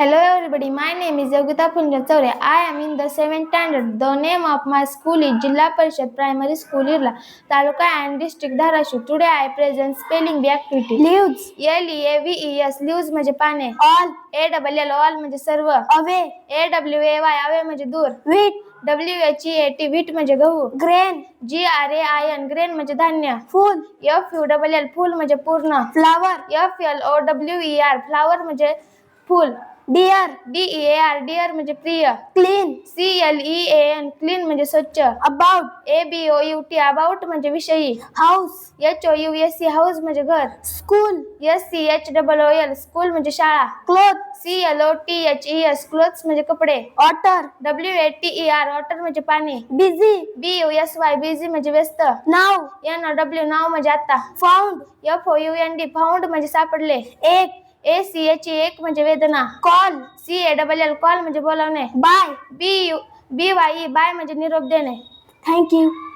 Hello everybody, my name is Yogita Punja Chaure. I am in the 7th standard. The name of my school is Jilla Parishad Primary School Irla, Taluka and District Dharashu. Today I present spelling bee activity. Leaves. L-E-A-V-E-S. Leaves म्हणजे पाने. All. A-double-L. All म्हणजे सर्व. Away. A-W-A-Y. Away म्हणजे दूर. Wheat. W-H-E-A-T. Wheat म्हणजे गहू. Grain. G-R-A-I-N. Grain म्हणजे धान्य. Full. F-U-L-L. फूल म्हणजे पूर्ण. Flower. F-L-O-W-E-R. Flower म्हणजे फूल. Dear. D-E-A-R. Dear म्हणजे प्रिय. Clean. C-L-E-A-N. Clean म्हणजे स्वच्छ. About. A-B-O-U-T. About म्हणजे विषयी. House. H-O-U-S-E. House म्हणजे घर. School. S-C-H-O-O-L. School म्हणजे शाळा. Cloth. C-L-O-T-H-E-S. Clothes म्हणजे कपडे. Water. W-A-T-E-R. Water म्हणजे पाणी. Busy. B-U-S-Y. Busy म्हणजे व्यस्त. Now. N-O-W. Now म्हणजे आता. Found. F-O-U-N-D. Found म्हणजे सापडले. Egg. A-C-H-E. एक म्हणजे वेदना. Call. C-A-L-L. Call म्हणजे बोलावणे. Bye. B-Y-E. Bye म्हणजे निरोप देणे. Thank you.